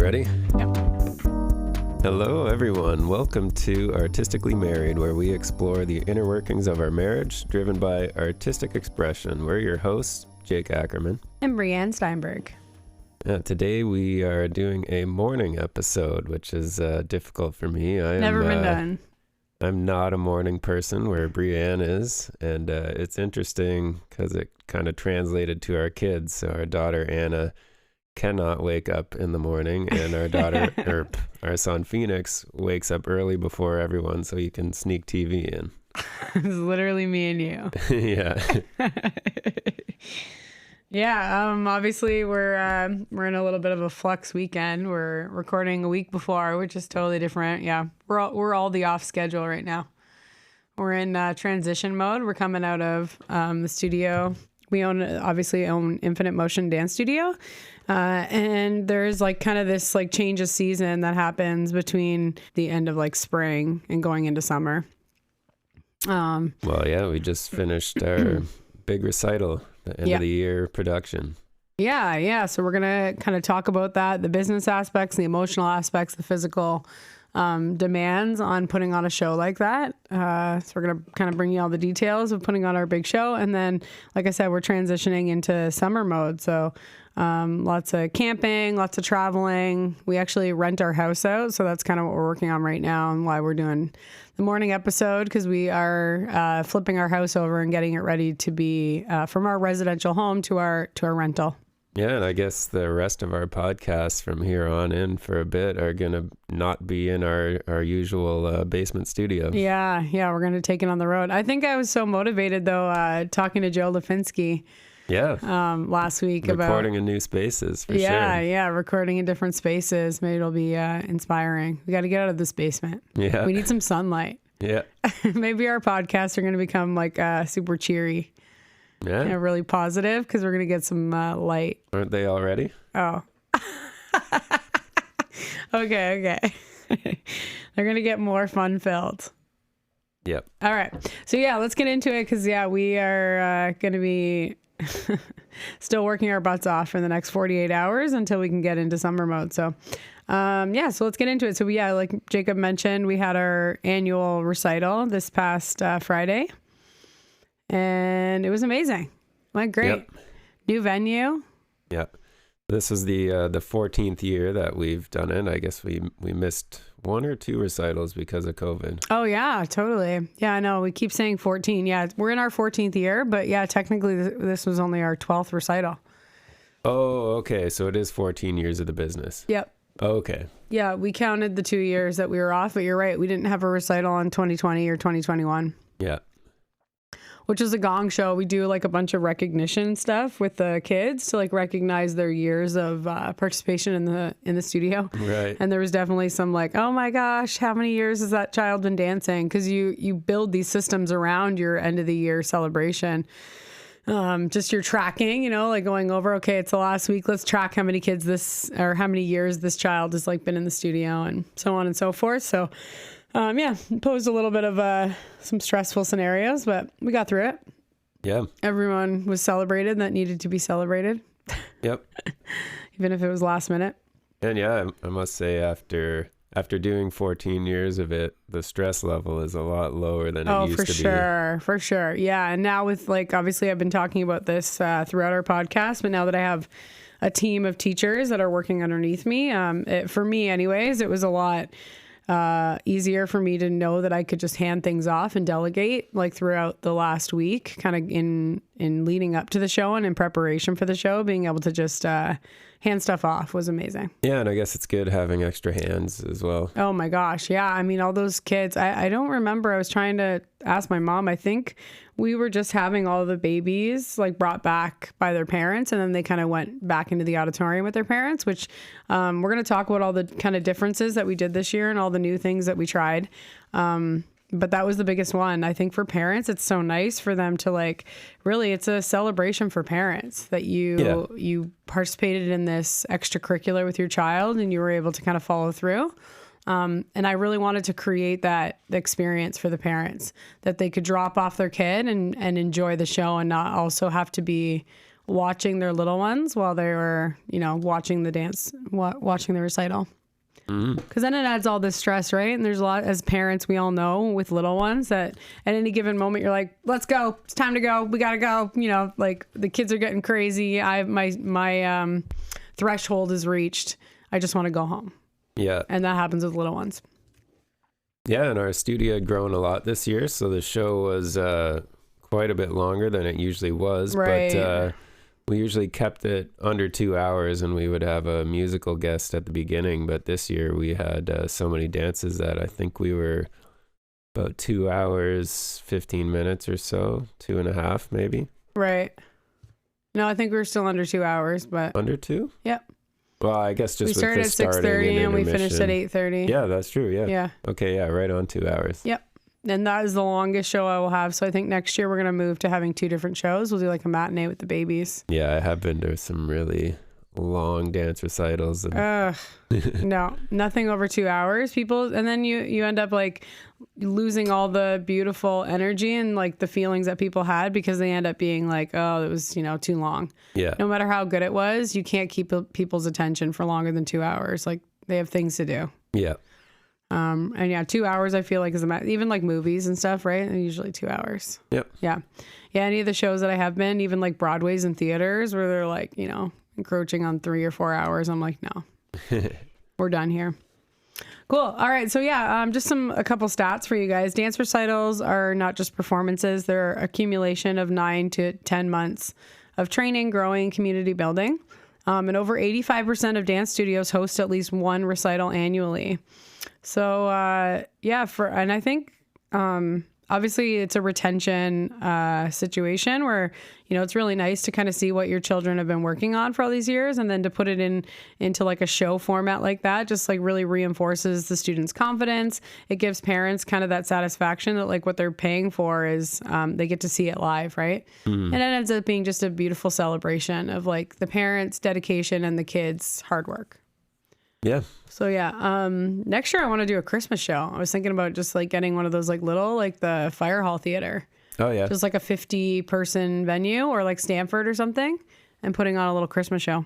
Ready? Yep. Hello, everyone. Welcome to Artistically Married, where we explore the inner workings of our marriage, driven by artistic expression. We're your hosts, Jake Ackerman. And Brianne Steinberg. Today we are doing a morning episode, which is difficult for me. Never been done. I'm not a morning person where Brianne is, and it's interesting because it kind of translated to our kids. So our daughter, Anna, cannot wake up in the morning, and our daughter, or our son, Phoenix, wakes up early before everyone so you can sneak TV in. It's literally me and you. Yeah. Yeah, obviously we're in a little bit of a flux weekend. We're recording a week before, which is totally different. Yeah, we're all the off schedule right now. We're in transition mode. We're coming out of the studio. We obviously own Infinite Motion Dance Studio, and there's like kind of this like change of season that happens between the end of like spring and going into summer. Well, yeah, we just finished our big recital, the end of the year production. Yeah. So we're going to kind of talk about that, the business aspects, the emotional aspects, the physical demands on putting on a show like that. So we're going to kind of bring you all the details of putting on our big show. And then, like I said, we're transitioning into summer mode. So lots of camping, lots of traveling. We actually rent our house out. So that's kind of what we're working on right now and why we're doing the morning episode, because we are flipping our house over and getting it ready to be from our residential home to our rental. Yeah, and I guess the rest of our podcasts from here on in for a bit are going to not be in our usual basement studio. Yeah, we're going to take it on the road. I think I was so motivated, though, talking to Joe Lipinski last week about recording in new spaces, for sure. Yeah, recording in different spaces. Maybe it'll be inspiring. We got to get out of this basement. Yeah. We need some sunlight. Yeah. Maybe our podcasts are going to become like super cheery. Yeah. Really positive because we're going to get some light. Aren't they already? Oh. Okay. They're going to get more fun filled. Yep. All right. So yeah, let's get into it because we are going to be still working our butts off for the next 48 hours until we can get into summer mode. So so let's get into it. So like Jacob mentioned, we had our annual recital this past Friday. And it was amazing. Went great. Yep. New venue. Yep. This is the 14th year that we've done it. I guess we missed one or two recitals because of COVID. Oh, yeah, totally. Yeah, I know. We keep saying 14. Yeah, we're in our 14th year. But yeah, technically this was only our 12th recital. Oh, okay. So it is 14 years of the business. Yep. Okay. Yeah, we counted the 2 years that we were off. But you're right. We didn't have a recital in 2020 or 2021. Yeah. Which is a gong show. We do like a bunch of recognition stuff with the kids to like recognize their years of participation in the studio. Right. And there was definitely some like, oh my gosh, how many years has that child been dancing? Because you build these systems around your end of the year celebration. Just your tracking, like going over, okay, it's the last week. Let's track how many kids how many years this child has like been in the studio and so on and so forth. So posed a little bit of some stressful scenarios, but we got through it. Yeah. Everyone was celebrated that needed to be celebrated. Yep. Even if it was last minute. And yeah, I must say after doing 14 years of it, the stress level is a lot lower than it used to be. Oh, for sure. Yeah. And now with like, obviously I've been talking about this throughout our podcast, but now that I have a team of teachers that are working underneath me, for me anyways, it was a lot easier for me to know that I could just hand things off and delegate like throughout the last week, kind of in leading up to the show and in preparation for the show, being able to just hand stuff off was amazing. Yeah, and I guess it's good having extra hands as well. Oh my gosh, yeah. I mean, all those kids, I don't remember. I was trying to ask my mom. I think we were just having all the babies like brought back by their parents, and then they kind of went back into the auditorium with their parents, which we're going to talk about all the kind of differences that we did this year and all the new things that we tried. But that was the biggest one. I think for parents, it's so nice for them to like, really, it's a celebration for parents that you participated in this extracurricular with your child and you were able to kind of follow through. And I really wanted to create that experience for the parents, that they could drop off their kid and enjoy the show and not also have to be watching their little ones while they were, watching the dance, watching the recital. Because then it adds all this stress, right? And there's a lot, as parents, we all know with little ones that at any given moment you're like, let's go, it's time to go, we gotta go. Like the kids are getting crazy. My threshold is reached. I just want to go home. Yeah. And that happens with little ones. Yeah, and our studio had grown a lot this year, so the show was quite a bit longer than it usually was. Right. But we usually kept it under 2 hours, and we would have a musical guest at the beginning. But this year we had so many dances that I think we were about 2 hours, 15 minutes or so, 2.5 maybe. Right. No, I think we were still under 2 hours, but Under 2? Yep. Well, I guess just We with started the at starting 6:30 and we intermission. finished at 8:30. Yeah, that's true. Yeah. Yeah. Okay. Yeah. Right on 2 hours. Yep. And that is the longest show I will have. So I think next year we're going to move to having 2 different shows. We'll do like a matinee with the babies. Yeah, I have been to some really long dance recitals. And No, nothing over 2 hours. People, and then you end up like losing all the beautiful energy and like the feelings that people had because they end up being like, oh, it was, too long. yeah. No matter how good it was, you can't keep people's attention for longer than 2 hours. Like they have things to do. Yeah. And yeah, 2 hours I feel like is even like movies and stuff, right? They're usually 2 hours. Yep. Yeah. Yeah. Any of the shows that I have been, even like Broadway's and theaters where they're like, encroaching on 3 or 4 hours. I'm like, no, we're done here. Cool. All right. So yeah, just a couple stats for you guys. Dance recitals are not just performances. They're accumulation of 9 to 10 months of training, growing, community building. And over 85% of dance studios host at least one recital annually. So, and I think, obviously it's a retention, situation where, it's really nice to kind of see what your children have been working on for all these years. And then to put it into like a show format like that, just like really reinforces the students' confidence. It gives parents kind of that satisfaction that like what they're paying for is, they get to see it live. Right. And it ends up being just a beautiful celebration of like the parents' dedication and the kids' hard work. Yeah. So yeah, next year I want to do a Christmas show. I was thinking about just like getting one of those like little, like the Fire Hall Theater, Oh, yeah. just like a 50-person venue or like Stanford or something, and putting on a little Christmas show.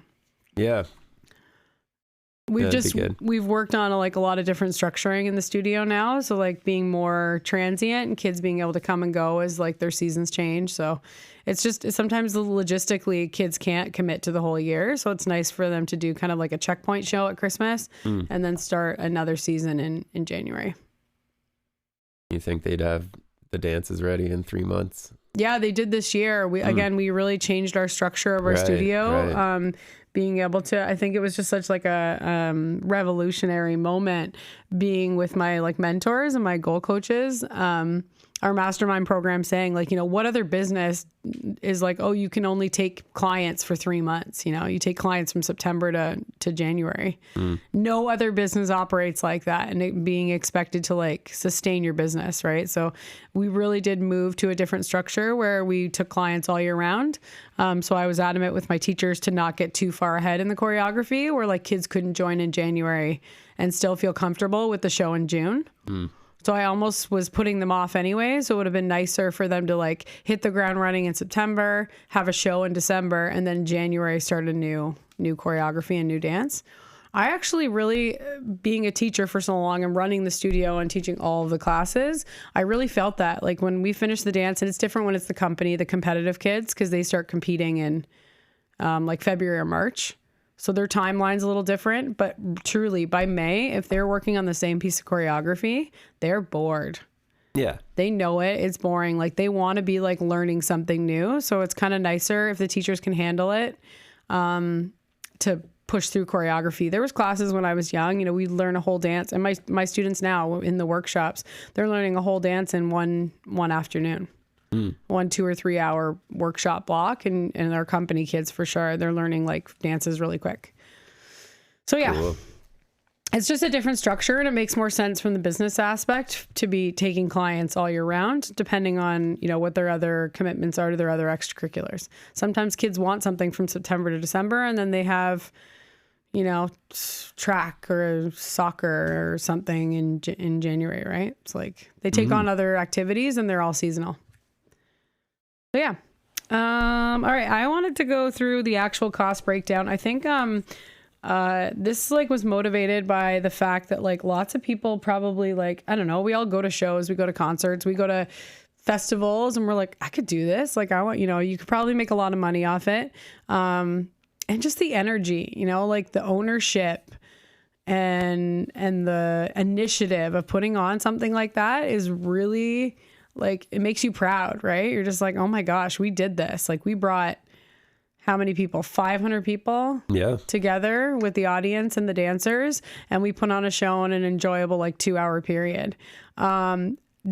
Yeah. We've worked on a lot of different structuring in the studio now. So like being more transient and kids being able to come and go as like their seasons change. So it's just sometimes logistically kids can't commit to the whole year. So it's nice for them to do kind of like a checkpoint show at Christmas and then start another season in January. You think they'd have the dances ready in 3 months? Yeah, they did this year. We really changed our structure of our studio. Right. Being able to, I think it was just such like a revolutionary moment being with my like mentors and my goal coaches. Our mastermind program saying like, what other business is like, oh, you can only take clients for 3 months. You take clients from September to January. No other business operates like that, and it being expected to like sustain your business. Right. So we really did move to a different structure where we took clients all year round. So I was adamant with my teachers to not get too far ahead in the choreography where like kids couldn't join in January and still feel comfortable with the show in June. So I almost was putting them off anyway. So it would have been nicer for them to like hit the ground running in September, have a show in December, and then January start a new choreography and new dance. I actually really, being a teacher for so long and running the studio and teaching all of the classes, I really felt that like when we finish the dance, and it's different when it's the company, the competitive kids, because they start competing in like February or March. So their timeline's a little different, but truly by May, if they're working on the same piece of choreography, they're bored. Yeah. They know it. It's boring. Like they want to be like learning something new. So it's kind of nicer if the teachers can handle it to push through choreography. There was classes when I was young, we'd learn a whole dance, and my students now in the workshops, they're learning a whole dance in one afternoon. 1, 2 or 3 hour workshop block, and our company kids for sure, they're learning like dances really quick. So yeah, cool. It's just a different structure, and it makes more sense from the business aspect to be taking clients all year round, depending on, what their other commitments are to their other extracurriculars. Sometimes kids want something from September to December, and then they have, track or soccer or something in January, right? It's like they take on other activities and they're all seasonal. So yeah, All right. I wanted to go through the actual cost breakdown. I think this like was motivated by the fact that like lots of people probably like, I don't know, we all go to shows, we go to concerts, we go to festivals, and we're like, I could do this. Like I want, you could probably make a lot of money off it. And just the energy, like the ownership and the initiative of putting on something like that is really like, it makes you proud, right? You're just like, oh my gosh, we did this. Like we brought how many people? 500 people together with the audience and the dancers. And we put on a show in an enjoyable like 2-hour period.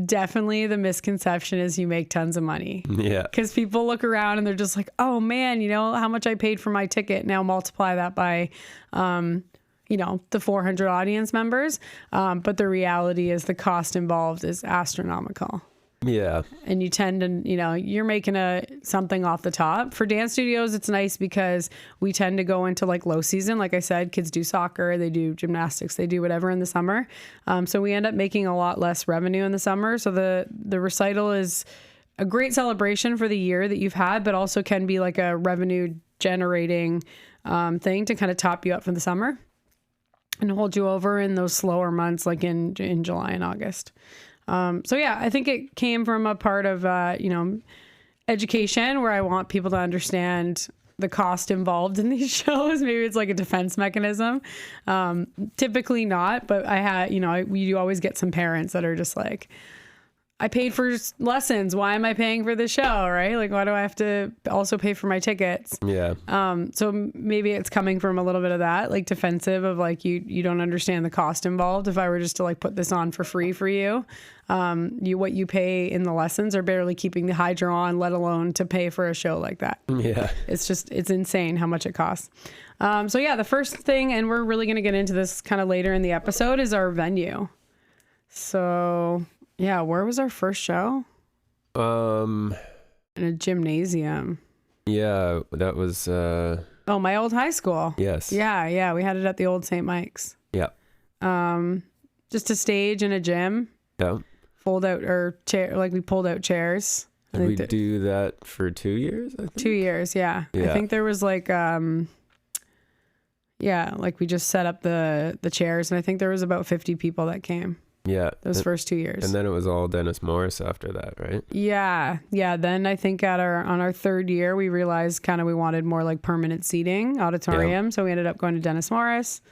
Definitely the misconception is you make tons of money. Yeah. Because people look around and they're just like, oh man, how much I paid for my ticket. Now multiply that by, the 400 audience members. But the reality is the cost involved is astronomical. Yeah. And you tend to, you're making something off the top. For dance studios, it's nice because we tend to go into like low season. Like I said, kids do soccer, they do gymnastics, they do whatever in the summer. So we end up making a lot less revenue in the summer. So the recital is a great celebration for the year that you've had, but also can be like a revenue generating thing to kind of top you up for the summer and hold you over in those slower months like in July and August. So yeah, I think it came from a part of, education where I want people to understand the cost involved in these shows. Maybe it's like a defense mechanism. Typically not, but we do always get some parents that are just like, I paid for lessons. Why am I paying for the show? Right? Like, why do I have to also pay for my tickets? Yeah. So maybe it's coming from a little bit of that, like defensive of like, you don't understand the cost involved. If I were just to like put this on for free for you, what you pay in the lessons are barely keeping the hydro on, let alone to pay for a show like that. Yeah. It's insane how much it costs. So yeah, the first thing, and we're really going to get into this kind of later in the episode, is our venue. So yeah, where was our first show? In a gymnasium. Yeah, that was my old high school. Yes. Yeah, we had it at the old St. Mike's. Yeah. Just a stage in a gym. Yeah. Fold out we pulled out chairs. Did we do that for 2 years? I think? 2 years, yeah. I think there was like we just set up the chairs, and I think there was about 50 people that came. Yeah. Those first 2 years. And then it was all Dennis Morris after that, right? Yeah. Yeah. Then I think on our third year, we realized kind of we wanted more like permanent seating, auditorium. Yeah. So we ended up going to Dennis Morris.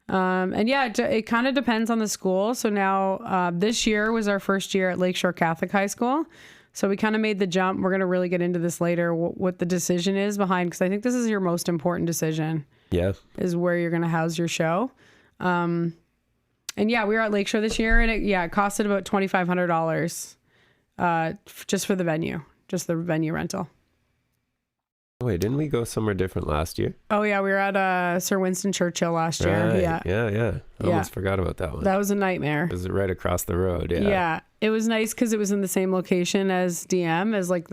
And yeah, it kind of depends on the school. So now this year was our first year at Lakeshore Catholic High School. So we kind of made the jump. We're going to really get into this later, what the decision is behind, because I think this is your most important decision. Yeah. Is where you're going to house your show. And yeah, we were at Lakeshore this year, and it costed about $2,500 just for the venue, just the venue rental. Wait, didn't we go somewhere different last year? Oh yeah, we were at Sir Winston Churchill last year. Right. Yeah. I almost forgot about that one. That was a nightmare. It was right across the road. Yeah. Yeah, it was nice because it was in the same location as DM, as like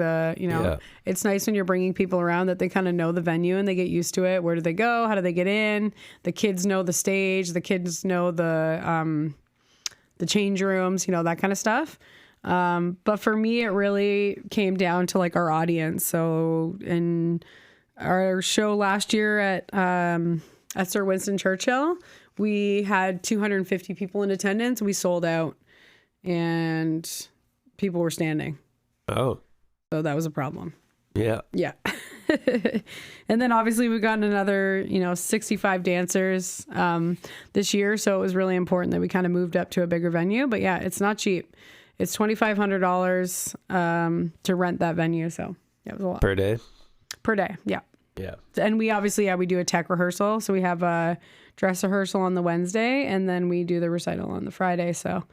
it's nice when you're bringing people around that they kind of know the venue and they get used to it. Where do they go? How do they get in? The kids know the stage. The kids know the change rooms. That kind of stuff. But for me, it really came down to like our audience. So in our show last year at Sir Winston Churchill, we had 250 people in attendance. We sold out and people were standing. Oh, so that was a problem. Yeah. Yeah. And then obviously we've gotten another, 65 dancers, this year. So it was really important that we kind of moved up to a bigger venue, but yeah, it's not cheap. It's $2,500 to rent that venue. So yeah, it was a lot. Per day? Per day, yeah. Yeah. And we obviously, we do a tech rehearsal. So we have a dress rehearsal on the Wednesday, and then we do the recital on the Friday. So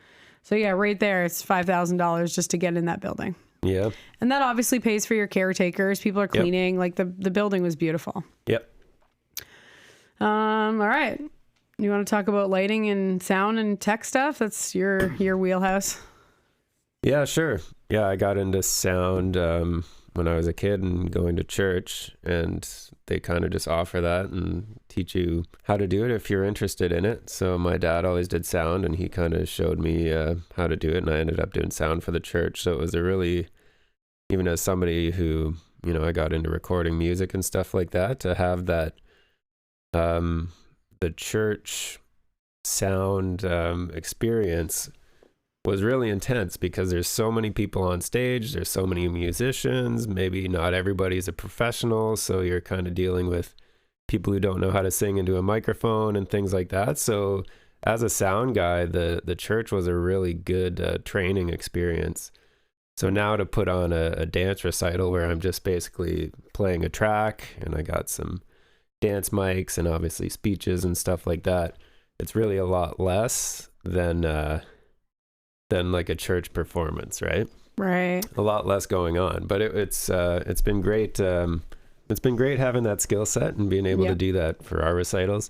yeah, right there, it's $5,000 just to get in that building. Yeah. And that obviously pays for your caretakers. People are cleaning. Yep. Like the building was beautiful. Yep. All right. You want to talk about lighting and sound and tech stuff? That's your wheelhouse. Yeah, sure. Yeah, I got into sound when I was a kid and going to church, and they kind of just offer that and teach you how to do it if you're interested in it. So my dad always did sound, and he kind of showed me how to do it, and I ended up doing sound for the church. So it was a really, even as somebody who I got into recording music and stuff like that, to have that, the church sound experience was really intense, because there's so many people on stage, there's so many musicians, maybe not everybody's a professional, so you're kind of dealing with people who don't know how to sing into a microphone and things like that. So as a sound guy, the church was a really good training experience. So now to put on a dance recital where I'm just basically playing a track and I got some dance mics and obviously speeches and stuff like that, it's really a lot less than like a church performance, right? Right. A lot less going on, but it's been great. It's been great having that skill set and being able to do that for our recitals,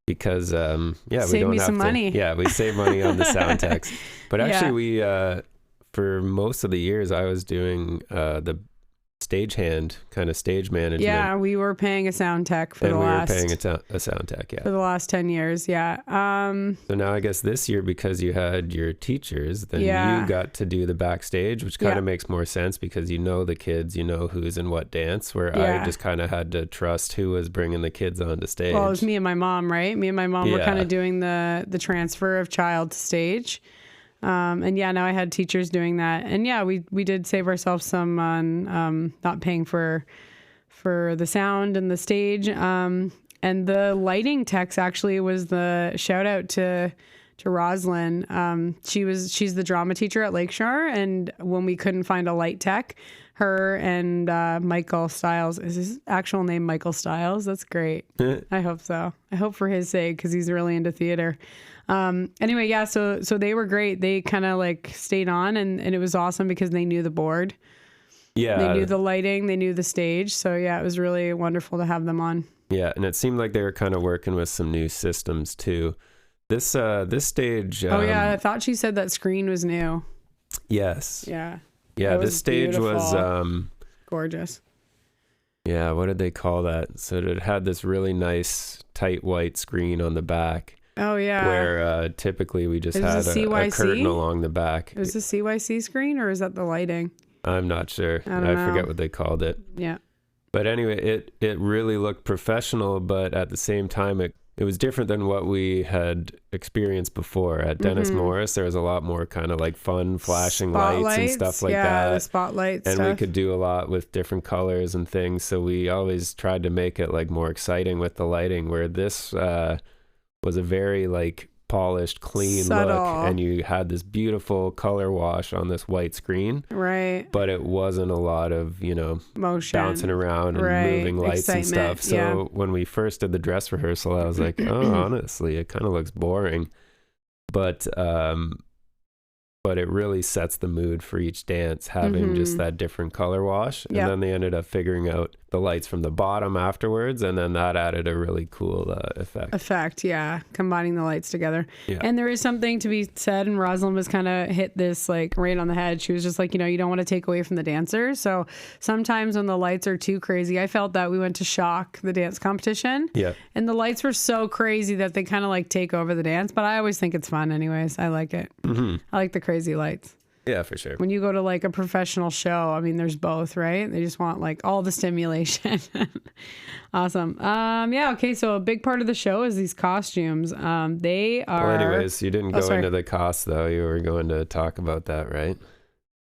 because we don't have to. Money. Yeah, we save money on the sound techs. But actually, we for most of the years I was doing the stagehand kind of stage management. Yeah, we were paying a sound tech for the last. We were paying a sound tech, for the last 10 years. Yeah. So now I guess this year, because you had your teachers, then you got to do the backstage, which kind of makes more sense, because the kids, who's in what dance, where I just kind of had to trust who was bringing the kids onto stage. Well, it was me and my mom, right? Me and my mom were kind of doing the transfer of child to stage. Now I had teachers doing that, and we did save ourselves some on not paying for the sound and the stage, and the lighting techs actually was the shout out to Roslyn. She's the drama teacher at Lakeshore, and when we couldn't find a light tech, her and Michael Stiles, is his actual name Michael Stiles? That's great. I hope so. I hope for his sake, because he's really into theater. So they were great. They kind of like stayed on, and it was awesome because they knew the board. Yeah. They knew the lighting, they knew the stage. So it was really wonderful to have them on. Yeah. And it seemed like they were kind of working with some new systems too. This stage. I thought she said that screen was new. Yes. Yeah. Yeah. This stage beautiful. Was, gorgeous. Yeah. What did they call that? So it had this really nice tight white screen on the back. Oh, yeah. Where typically we just had a curtain along the back. Is the CYC screen, or is that the lighting? I'm not sure. I forget what they called it. Yeah. But anyway, it really looked professional, but at the same time, it was different than what we had experienced before. At Dennis Morris, there was a lot more kind of like fun flashing lights and stuff like that. Yeah, the spotlights. And we could do a lot with different colors and things. So we always tried to make it like more exciting with the lighting, where this was a very like polished, clean subtle look, and you had this beautiful color wash on this white screen, right? But it wasn't a lot of motion, bouncing around and moving lights excitement, and stuff. So when we first did the dress rehearsal, I was like, oh, honestly, it kind of looks boring, but it really sets the mood for each dance, having just that different color wash. And then they ended up figuring out the lights from the bottom afterwards, and then that added a really cool effect. Yeah, combining the lights together. Yeah. And there is something to be said, and Rosalind was kind of hit this like right on the head. She was just like, you don't want to take away from the dancers. So sometimes when the lights are too crazy, I felt that we went to Shock, the dance competition. Yeah. And the lights were so crazy that they kind of like take over the dance. But I always think it's fun anyways. I like it. I like the crazy lights. Yeah, for sure. When you go to like a professional show, I mean, there's both, right? They just want like all the stimulation. Awesome. Okay. So a big part of the show is these costumes. They are. Well, anyways, you didn't go into the cost though. You were going to talk about that, right?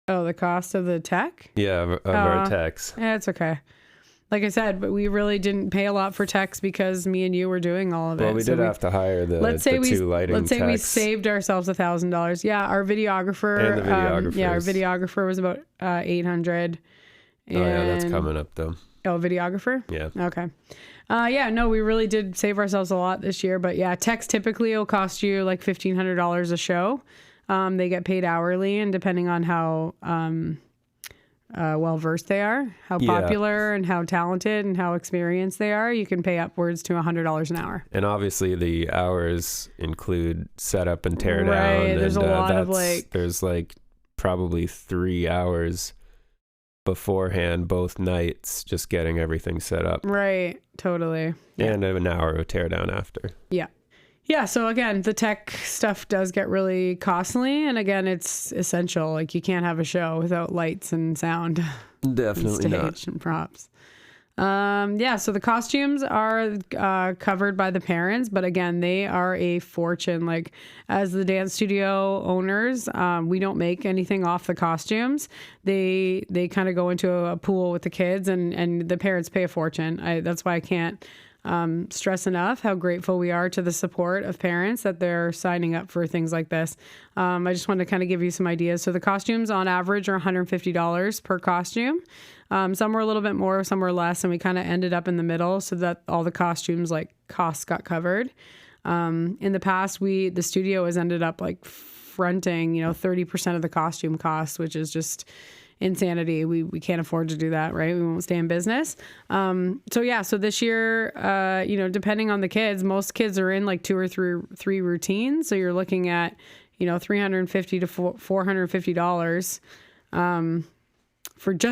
Oh, the cost of the tech? Yeah, of our techs. Yeah, it's okay. Like I said, but we really didn't pay a lot for techs because me and you were doing all of it. Well, we did have to hire the two lighting techs. Let's say we saved ourselves $1,000. Yeah, our videographer. And the videographers. Our videographer was about $800. Oh yeah, that's coming up though. Oh, videographer? Yeah. Okay. We really did save ourselves a lot this year. But yeah, techs typically will cost you like $1,500 a show. They get paid hourly, and depending on how well versed they are, how popular and how talented and how experienced they are, you can pay upwards to $100 an hour. And obviously the hours include setup and tear down. Right. There's a lot of there's like probably 3 hours beforehand, both nights, just getting everything set up. Right. Totally. And an hour of tear down after. Yeah. Yeah, so again, the tech stuff does get really costly, and again, it's essential. Like, you can't have a show without lights and sound. Definitely not. Stage and props. Yeah, so the costumes are covered by the parents, but again, they are a fortune. Like, as the dance studio owners, we don't make anything off the costumes. They kind of go into a pool with the kids, and the parents pay a fortune. That's why I can't stress enough how grateful we are to the support of parents that they're signing up for things like this. I just wanted to kind of give you some ideas. So the costumes on average are $150 per costume. Some were a little bit more, some were less, and we kind of ended up in the middle so that all the costumes like costs got covered. In the past, the studio has ended up like fronting, 30% of the costume cost, which is just insanity. We can't afford to do that, right? We won't stay in business. So this year, depending on the kids, most kids are in like 2 or 3 routines. So you're looking at, $350 to $450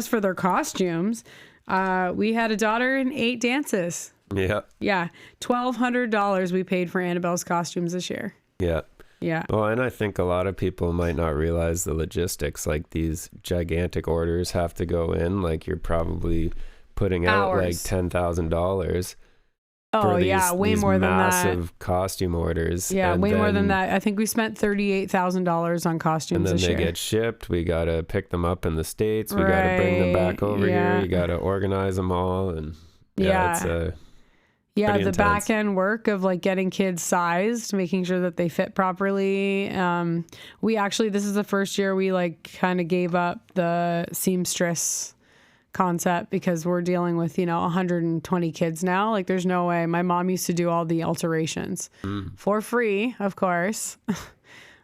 for their costumes. We had a daughter in 8 dances. Yeah. Yeah. $1,200 we paid for Annabelle's costumes this year. Yeah. Yeah. Well, and I think a lot of people might not realize the logistics. Like, these gigantic orders have to go in. Like, you're probably putting out like $10,000. Oh, yeah, way more than that. Massive costume orders. Yeah, way more than that. I think we spent $38,000 on costumes this year. And then they get shipped. We got to pick them up in the States. We got to bring them back over here. You got to organize them all. And it's the intense back end work of like getting kids sized, making sure that they fit properly. This is the first year we like kind of gave up the seamstress concept because we're dealing with 120 kids now. Like, there's no way. My mom used to do all the alterations for free, of course.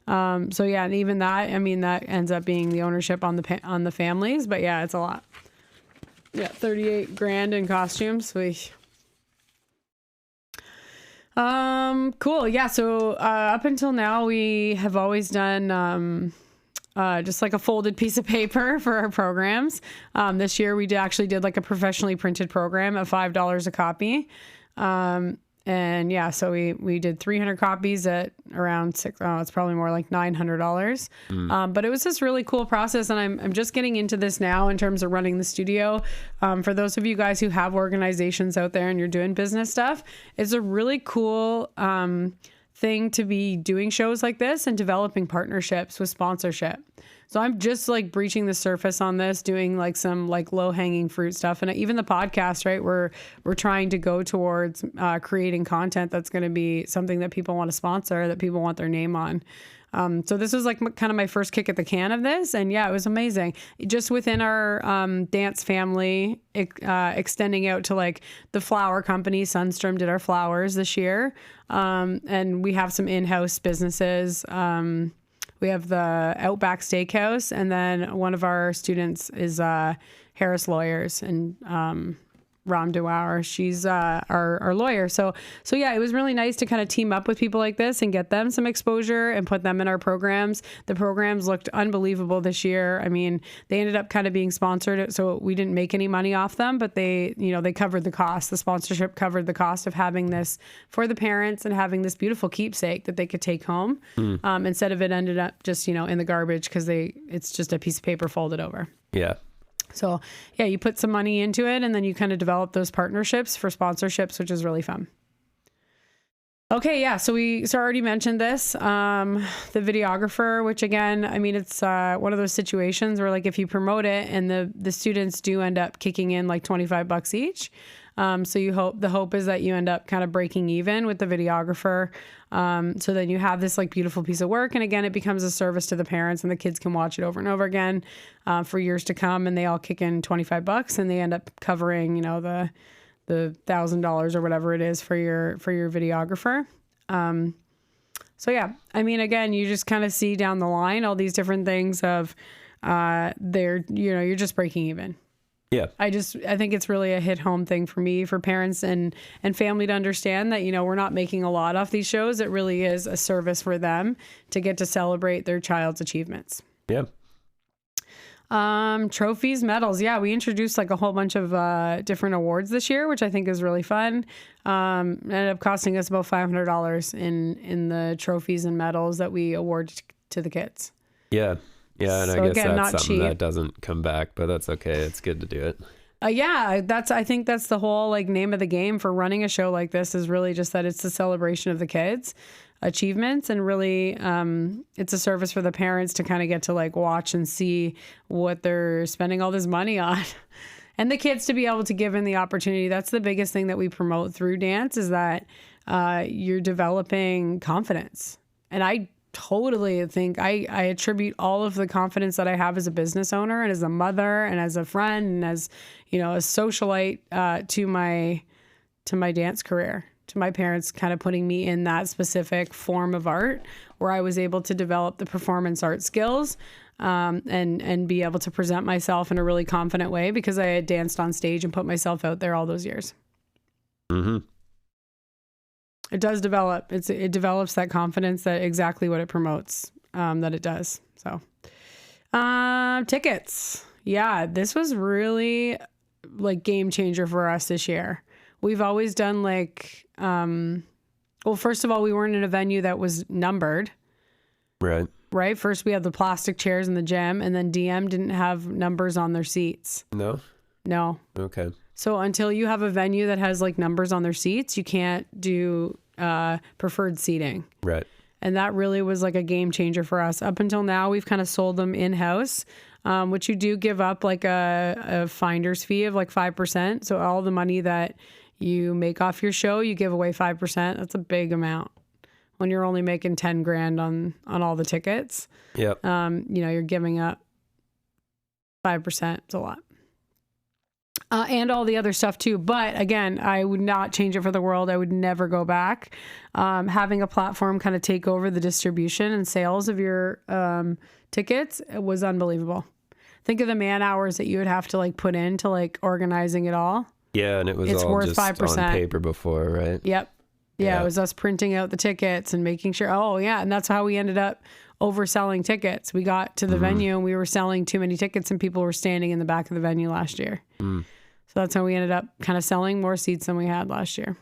And even that, that ends up being the ownership on the families, but yeah, it's a lot. Yeah, $38,000 in costumes. Cool. Yeah. So up until now, we have always done just like a folded piece of paper for our programs. This year we did like a professionally printed program at $5 a copy. So we did 300 copies at around it's probably more like $900. But it was this really cool process, and I'm just getting into this now in terms of running the studio. For those of you guys who have organizations out there and you're doing business stuff, it's a really cool thing to be doing shows like this and developing partnerships with sponsorship. So I'm just like breaching the surface on this, doing like some like low hanging fruit stuff. And even the podcast, right? We're trying to go towards creating content that's going to be something that people want to sponsor, that people want their name on. So this was like kind of my first kick at the can of this. And yeah, it was amazing. Just within our dance family, extending out to like the flower company, Sunstrom did our flowers this year. And we have some in-house businesses. We have the Outback Steakhouse, and then one of our students is Harris Lawyers, and Ram Dewar. She's our lawyer. So yeah, it was really nice to kind of team up with people like this and get them some exposure and put them in our programs. The programs looked unbelievable this year. I mean, they ended up kind of being sponsored, so we didn't make any money off them, but they covered the cost. The sponsorship covered the cost of having this for the parents and having this beautiful keepsake that they could take home, instead of it ended up just, in the garbage because it's just a piece of paper folded over. Yeah. So yeah, you put some money into it and then you kind of develop those partnerships for sponsorships, which is really fun. Okay. Yeah. So I already mentioned this, the videographer, which again, it's one of those situations where like if you promote it and the students do end up kicking in like $25 each. So the hope is that you end up kind of breaking even with the videographer. So then you have this like beautiful piece of work. And again, it becomes a service to the parents and the kids can watch it over and over again, for years to come. And they all kick in $25 and they end up covering, the $1,000 or whatever it is for your videographer. So yeah, again, you just kind of see down the line all these different things of, you're just breaking even. Yeah. I think it's really a hit home thing for me, for parents and family to understand that, we're not making a lot off these shows. It really is a service for them to get to celebrate their child's achievements. Yeah. Trophies, medals. Yeah. We introduced like a whole bunch of different awards this year, which I think is really fun. Ended up costing us about $500 in the trophies and medals that we award to the kids. Yeah. Yeah, and I So guess again, that's not something cheap. that doesn't come back, but that's okay. It's good to do it. Yeah, I think that's the whole like name of the game for running a show like this is really just that it's the celebration of the kids' achievements, and really it's a service for the parents to kind of get to like watch and see what they're spending all this money on. And the kids to be able to give in the opportunity. That's the biggest thing that we promote through dance, is that you're developing confidence. And I totally think I attribute all of the confidence that I have as a business owner and as a mother and as a friend and as, a socialite to my dance career, to my parents kind of putting me in that specific form of art where I was able to develop the performance art skills and be able to present myself in a really confident way because I had danced on stage and put myself out there all those years. Mm-hmm. It does develop. It develops that confidence, that exactly what it promotes, that it does. So, tickets. Yeah, this was really like game changer for us this year. We've always done like, well, first of all, we weren't in a venue that was numbered. Right. First, we had the plastic chairs in the gym, and then DM didn't have numbers on their seats. No? Okay. So until you have a venue that has like numbers on their seats, you can't do preferred seating. Right. And that really was like a game changer for us. Up until now, we've kind of sold them in-house, which you do give up like a finder's fee of like 5%. So all the money that you make off your show, you give away 5%. That's a big amount when you're only making 10 grand on all the tickets. Yep. You're giving up 5%. It's a lot. And all the other stuff too. But again, I would not change it for the world. I would never go back. Having a platform kind of take over the distribution and sales of your tickets was unbelievable. Think of the man hours that you would have to like put into like organizing it all. Yeah, and it's all worth just 5% on paper before, right? Yep. Yeah, it was us printing out the tickets and making sure. Oh, yeah. And that's how we ended up overselling tickets. We got to the venue and we were selling too many tickets and people were standing in the back of the venue last year. So that's how we ended up kind of selling more seats than we had last year.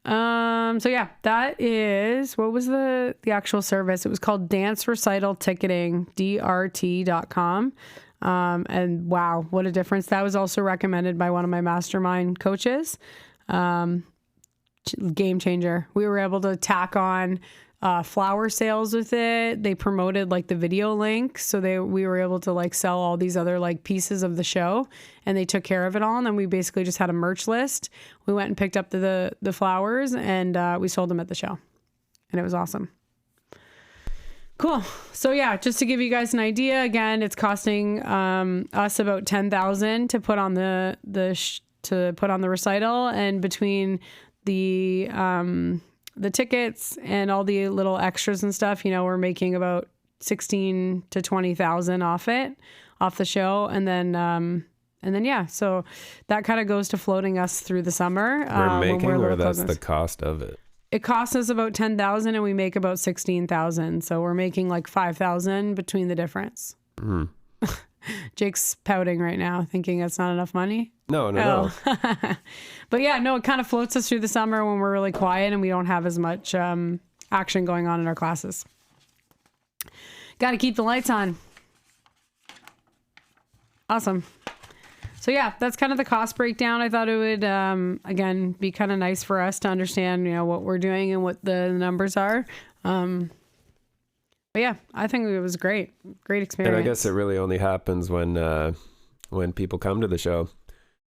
So yeah, that is, what was the actual service? It was called Dance Recital Ticketing, DRT.com. And wow, what a difference. That was also recommended by one of my mastermind coaches. Game changer. We were able to tack on flower sales with it. They promoted like the video link, so we were able to like sell all these other like pieces of the show, and they took care of it all. And then we basically just had a merch list. We went and picked up the flowers, and we sold them at the show, and it was awesome. Cool. So yeah, just to give you guys an idea, again, it's costing us about $10,000 to put on the recital, and between the tickets and all the little extras and stuff, we're making about 16 to 20,000 off the show. And then, yeah, so that kind of goes to floating us through the summer. We're making, or that's the cost of it? It costs us about 10,000 and we make about 16,000. So we're making like 5,000 between the difference. Jake's pouting right now, thinking that's not enough money. No. But yeah, no, it kind of floats us through the summer when we're really quiet and we don't have as much action going on in our classes. Got to keep the lights on. Awesome. So yeah, that's kind of the cost breakdown. I thought it would, again, be kind of nice for us to understand, what we're doing and what the numbers are. But yeah, I think it was great experience. And I guess it really only happens when people come to the show.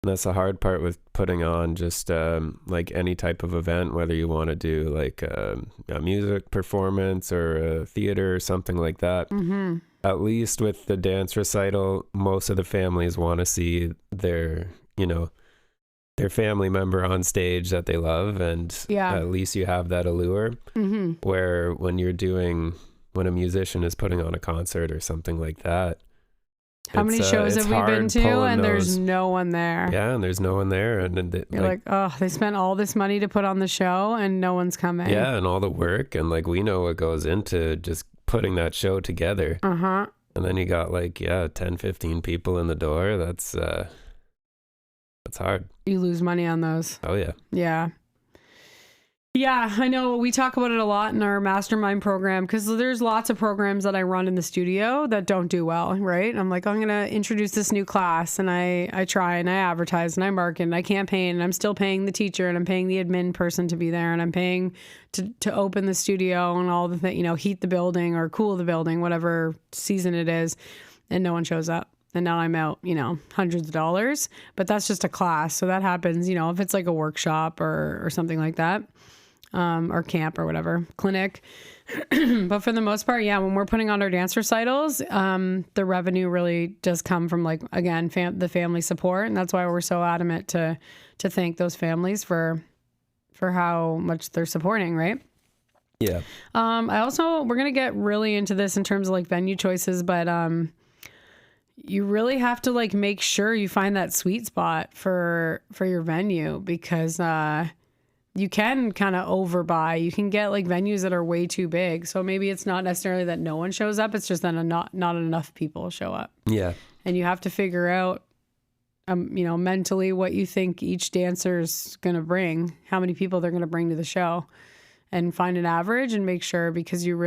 And that's the hard part with putting on just like any type of event, whether you want to do like a music performance or a theater or something like that. Mm-hmm. At least with the dance recital, most of the families want to see their family member on stage that they love. And at least you have that allure. Mm-hmm. Where when a musician is putting on a concert or something like that, how many shows have we been to and there's no one there? Yeah, and there's no one there. And you're like, oh, they spent all this money to put on the show and no one's coming. Yeah, and all the work. And like, we know what goes into just putting that show together. Uh-huh. And then you got like, 10, 15 people in the door. That's hard. You lose money on those. Oh, yeah. Yeah. Yeah, I know. We talk about it a lot in our mastermind program because there's lots of programs that I run in the studio that don't do well, right? I'm like, I'm going to introduce this new class, and I try and I advertise and I market and I campaign, and I'm still paying the teacher and I'm paying the admin person to be there, and I'm paying to open the studio and all the things, heat the building or cool the building, whatever season it is, and no one shows up. And now I'm out, hundreds of dollars, but that's just a class. So that happens, if it's like a workshop or something like that. Or camp or whatever, clinic. But for the most part, yeah, when we're putting on our dance recitals, the revenue really does come from, like, again, the family support. And that's why we're so adamant to thank those families for how much they're supporting, right? Yeah. We're going to get really into this in terms of like venue choices, but you really have to like make sure you find that sweet spot for your venue, because you can kind of overbuy. You can get like venues that are way too big. So maybe it's not necessarily that no one shows up. It's just that not enough people show up. Yeah. And you have to figure out, mentally what you think each dancer's going to bring, how many people they're going to bring to the show, and find an average and make sure, because you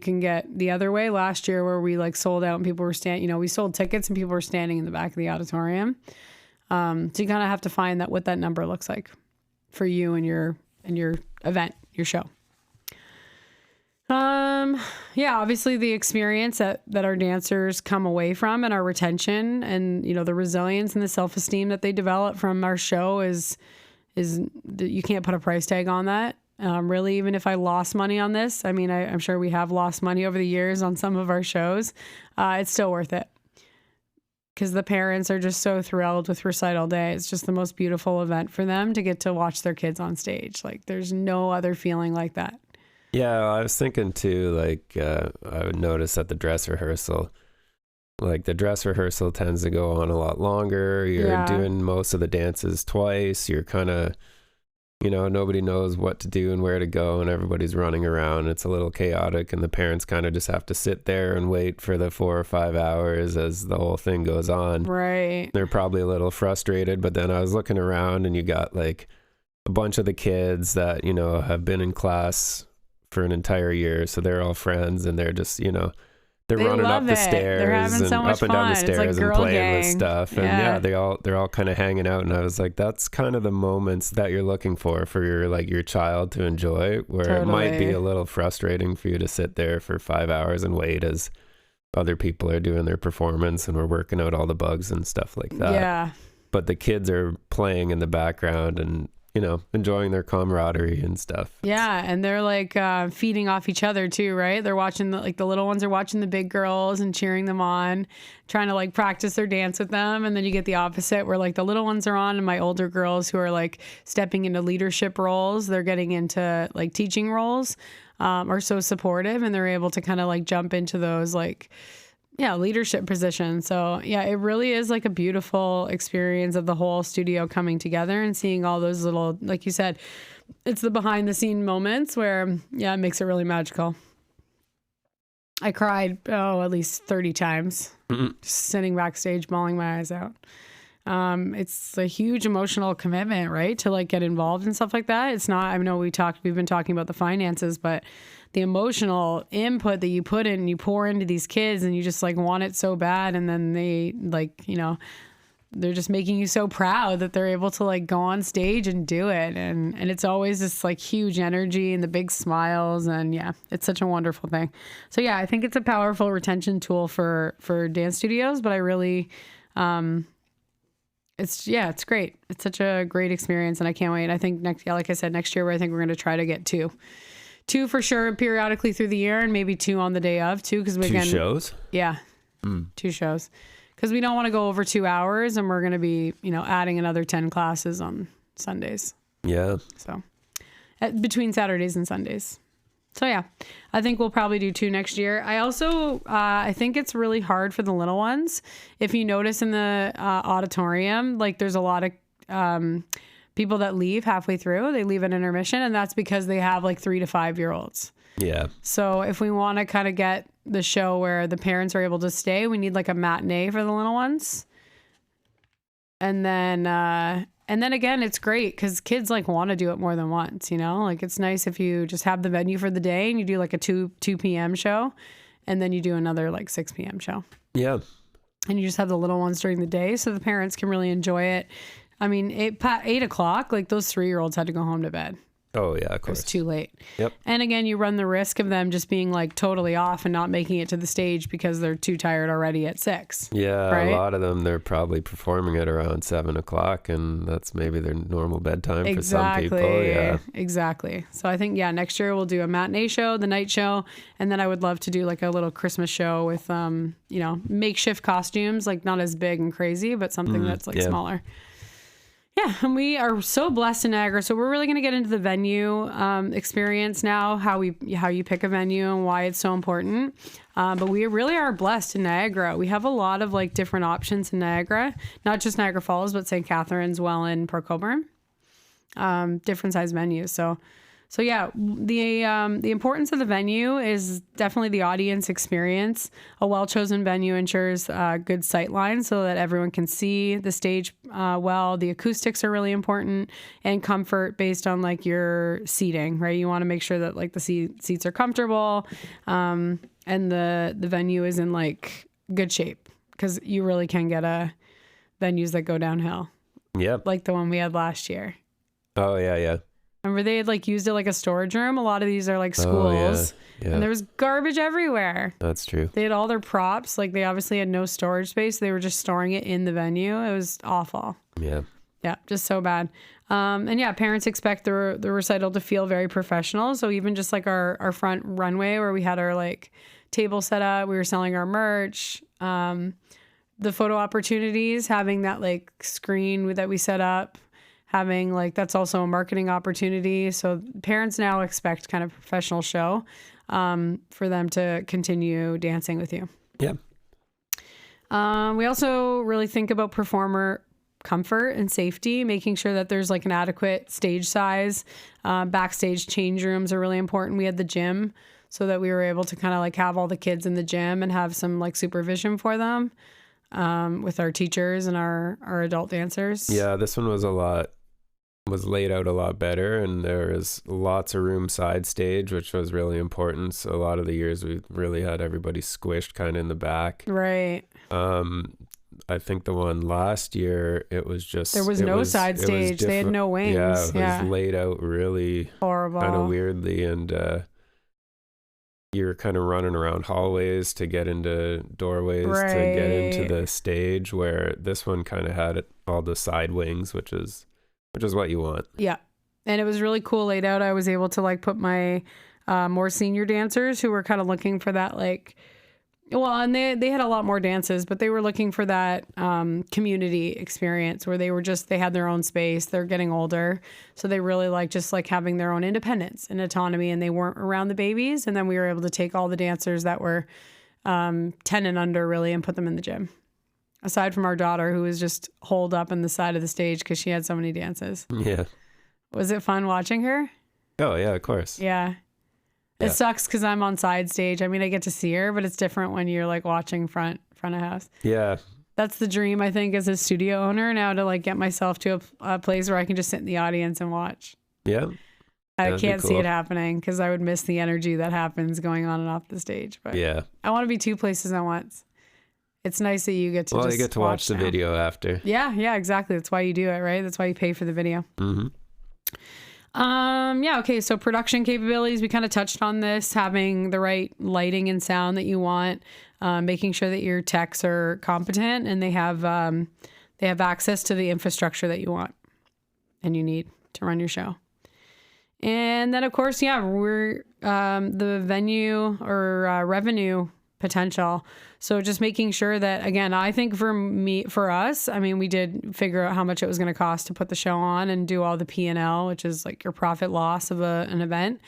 can get the other way. Last year where we like sold out and people were standing, we sold tickets and people were standing in the back of the auditorium. So you kind of have to find what that number looks like for you and your event, your show. Yeah, obviously the experience that our dancers come away from, and our retention, and the resilience and the self-esteem that they develop from our show is you can't put a price tag on that. Really, even if I lost money on this, I mean, I'm sure we have lost money over the years on some of our shows, it's still worth it. Because the parents are just so thrilled with recital day. It's just the most beautiful event for them to get to watch their kids on stage. Like, there's no other feeling like that. Yeah, I was thinking too, like, I would notice at the dress rehearsal, like the dress rehearsal tends to go on a lot longer. You're doing most of the dances twice. You're kind of, nobody knows what to do and where to go, and everybody's running around. It's a little chaotic, and the parents kind of just have to sit there and wait for the 4 or 5 hours as the whole thing goes on. Right. They're probably a little frustrated, but then I was looking around and you got like a bunch of the kids that, have been in class for an entire year. So they're all friends, and they're just, they're running up the stairs and up and down the stairs and playing with stuff. And yeah, they're all kind of hanging out. And I was like, that's kind of the moments that you're looking for your child to enjoy, where it might be a little frustrating for you to sit there for 5 hours and wait as other people are doing their performance and we're working out all the bugs and stuff like that. Yeah. But the kids are playing in the background and, enjoying their camaraderie and stuff. Yeah, and they're like feeding off each other too, right? They're watching the little ones are watching the big girls and cheering them on, trying to like practice their dance with them. And then you get the opposite where like the little ones are on, and my older girls who are like stepping into leadership roles, they're getting into like teaching roles, are so supportive, and they're able to kind of like jump into those leadership position. So yeah, it really is like a beautiful experience of the whole studio coming together and seeing all those little, like you said, it's the behind the scene moments where, it makes it really magical. I cried, at least 30 times, just sitting backstage, bawling my eyes out. It's a huge emotional commitment, right? To like get involved and stuff like that. It's not, I know we've been talking about the finances, but the emotional input that you put in, you pour into these kids, and you just like want it so bad. And then they like, they're just making you so proud that they're able to like go on stage and do it. And it's always this like huge energy and the big smiles. And yeah, it's such a wonderful thing. So yeah, I think it's a powerful retention tool for dance studios, but I really, it's great. It's such a great experience, and I can't wait. I think like I said, next year, I think we're going to try to get two for sure periodically through the year, and maybe 2 on the day of too. Cause we 2 shows? Yeah. 2 shows. Cause we don't want to go over 2 hours, and we're going to be, adding another 10 classes on Sundays. Yeah. So between Saturdays and Sundays. So yeah, I think we'll probably do 2 next year. I also, I think it's really hard for the little ones. If you notice in the auditorium, like there's a lot of people that leave halfway through. They leave at intermission, and that's because they have like 3 to 5 year olds. Yeah. So if we want to kind of get the show where the parents are able to stay, we need like a matinee for the little ones. And then And then again, it's great because kids like want to do it more than once, you know, like it's nice if you just have the venue for the day and you do like a 2 p.m. show and then you do another like 6 p.m. show. Yeah. And you just have the little ones during the day so the parents can really enjoy it. I mean, 8 o'clock, like those 3-year-olds had to go home to bed. Oh, yeah, of It course. was too late. Yep. And again, you run the risk of them just being like totally off and not making it to the stage because they're too tired already at 6. Yeah, right? a lot of them, they're probably performing at around 7 o'clock, and that's maybe their normal bedtime for some people. Yeah. Exactly. So I think, yeah, next year we'll do a matinee show, the night show, and then I would love to do like a little Christmas show with, you know, makeshift costumes, like not as big and crazy, but something that's like smaller. Yeah, and we are so blessed in Niagara. So we're really going to get into the venue experience now, how you pick a venue and why it's so important. But we really are blessed in Niagara. We have a lot of like different options in Niagara, not just Niagara Falls, but St. Catharines, Welland, Port Colborne, different size venues. So yeah, the importance of the venue is definitely the audience experience. A well-chosen venue ensures good sight lines so that everyone can see the stage well. The acoustics are really important, and comfort based on like your seating, right? You want to make sure that like the seats are comfortable, and the venue is in like good shape, because you really can get venues that go downhill. Yep. Like the one we had last year. Oh, yeah. Remember they had like used it like a storage room? A lot of these are like schools. Yeah. And there was garbage everywhere. That's true. They had all their props. Like they obviously had no storage space. They were just storing it in the venue. It was awful. Yeah. Yeah, just so bad. And yeah, parents expect the recital to feel very professional. So even just like our front runway where we had our like table set up, we were selling our merch. The photo opportunities, having that like screen that we set up, having like, that's also a marketing opportunity. So parents now expect kind of professional show for them to continue dancing with you. Yeah. We also really think about performer comfort and safety, making sure that there's like an adequate stage size. Backstage change rooms are really important. We had the gym so that we were able to kind of like have all the kids in the gym and have some like supervision for them with our teachers and our adult dancers. Yeah, this one was laid out a lot better, and there was lots of room side stage, which was really important. So a lot of the years we really had everybody squished kind of in the back. Right. I think the one last year, it was just... There was no side stage. They had no wings. Yeah, it was laid out really horrible, kind of weirdly, and you're kind of running around hallways to get into doorways to get into the stage, where this one kind of had all the side wings, which is what you want. Yeah. And it was really cool laid out. I was able to like put my more senior dancers who were kind of looking for that like, well, and they had a lot more dances, but they were looking for that community experience where they had their own space. They're getting older. So they really like just like having their own independence and autonomy, and they weren't around the babies. And then we were able to take all the dancers that were 10 and under really and put them in the gym. Aside from our daughter, who was just holed up in the side of the stage because she had so many dances. Yeah. Was it fun watching her? Oh, yeah, of course. Yeah. It sucks because I'm on side stage. I mean, I get to see her, but it's different when you're like watching front of house. Yeah. That's the dream, I think, as a studio owner now, to like get myself to a place where I can just sit in the audience and watch. Yeah. I can't see it happening because I would miss the energy that happens going on and off the stage. But yeah, I want to be 2 places at once. It's nice that you get to you get to watch the video after. Yeah, exactly. That's why you do it, right? That's why you pay for the video. Mm-hmm. Okay, so production capabilities, we kind of touched on this, having the right lighting and sound that you want, making sure that your techs are competent and they have access to the infrastructure that you want and you need to run your show. And then of course, we're the venue or revenue potential. So just making sure that, again, I think for us, I mean, we did figure out how much it was going to cost to put the show on and do all the P&L, which is like your profit loss of an event,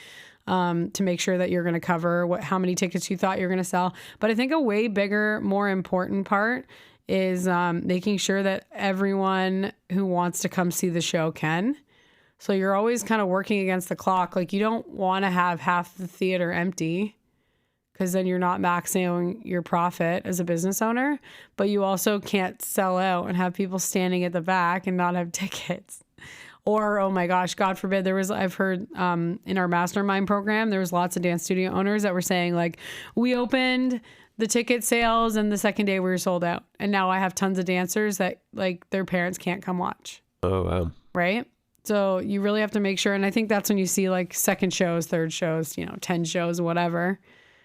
to make sure that you're going to cover how many tickets you thought you're going to sell. But I think a way bigger, more important part is making sure that everyone who wants to come see the show can. So you're always kind of working against the clock. Like you don't want to have half the theater empty, because then you're not maxing your profit as a business owner, but you also can't sell out and have people standing at the back and not have tickets. Or, oh my gosh, God forbid, I've heard in our mastermind program, there was lots of dance studio owners that were saying like, we opened the ticket sales and the second day we were sold out. And now I have tons of dancers that like their parents can't come watch. Oh, wow. Right? So you really have to make sure. And I think that's when you see like second shows, third shows, 10 shows, whatever.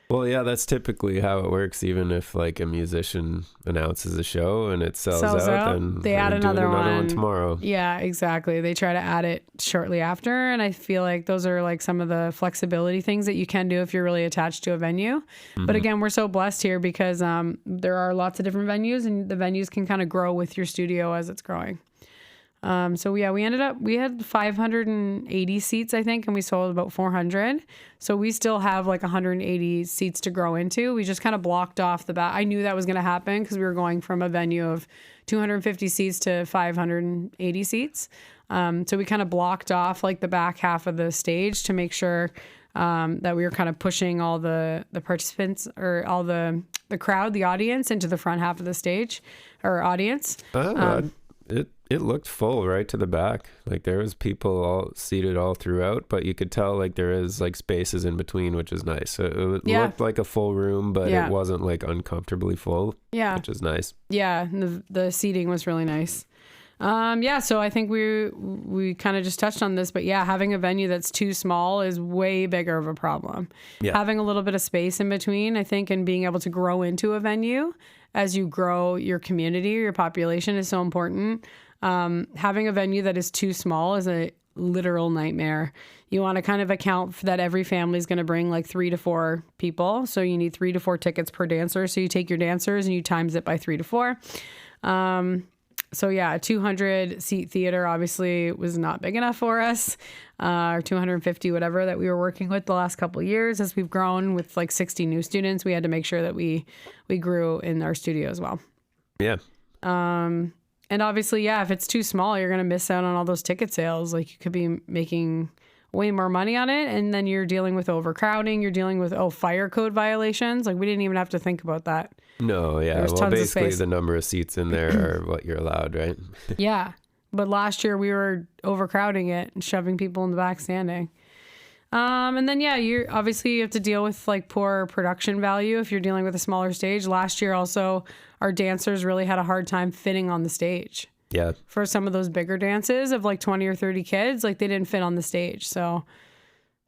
Well, yeah, that's typically how it works. Even if like a musician announces a show and it sells out, then they add another one tomorrow. Yeah, exactly. They try to add it shortly after. And I feel like those are like some of the flexibility things that you can do if you're really attached to a venue. Mm-hmm. But again, we're so blessed here because there are lots of different venues and the venues can kind of grow with your studio as it's growing. So yeah, we had 580 seats, I think, and we sold about 400. So we still have like 180 seats to grow into. We just kind of blocked off the bat. I knew that was going to happen because we were going from a venue of 250 seats to 580 seats. So we kind of blocked off like the back half of the stage to make sure that we were kind of pushing all the participants or all the crowd, the audience into the front half of the stage or audience. It looked full right to the back. Like there was people all seated all throughout, but you could tell like there is like spaces in between, which is nice. So it looked like a full room, but it wasn't like uncomfortably full, which is nice. Yeah, the seating was really nice. So I think we kind of just touched on this, but yeah, having a venue that's too small is way bigger of a problem. Yeah. Having a little bit of space in between, I think, and being able to grow into a venue as you grow your community or your population is so important. Having a venue that is too small is a literal nightmare. You want to kind of account for that every family is going to bring like 3 to 4 people. So you need 3 to 4 tickets per dancer. So you take your dancers and you times it by 3 to 4. So yeah, a 200 seat theater obviously was not big enough for us, or 250, whatever that we were working with the last couple of years. As we've grown with like 60 new students, we had to make sure that we grew in our studio as well. Yeah. And obviously, yeah, if it's too small, you're going to miss out on all those ticket sales. Like you could be making way more money on it. And then you're dealing with overcrowding. You're dealing with, fire code violations. Like we didn't even have to think about that. No, yeah. Well, basically the number of seats in there are what you're allowed, right? Yeah. But last year we were overcrowding it and shoving people in the back standing. And then, yeah, you have to deal with like poor production value if you're dealing with a smaller stage. Last year also, our dancers really had a hard time fitting on the stage. Yeah. For some of those bigger dances of like 20 or 30 kids, like they didn't fit on the stage. So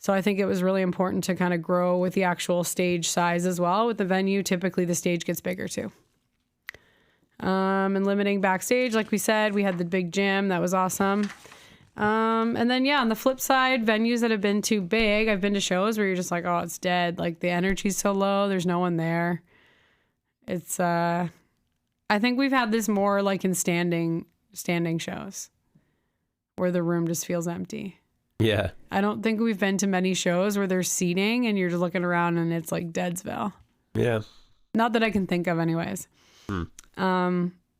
I think it was really important to kind of grow with the actual stage size as well. With the venue, typically the stage gets bigger too. And limiting backstage, like we said, we had the big gym. That was awesome. And then, yeah, on the flip side, venues that have been too big, I've been to shows where you're just like, oh, it's dead. Like the energy's so low. There's no one there. It's, I think we've had this more like in standing shows where the room just feels empty. Yeah. I don't think we've been to many shows where there's seating and you're just looking around and it's like Deadsville. Yeah. Not that I can think of anyways.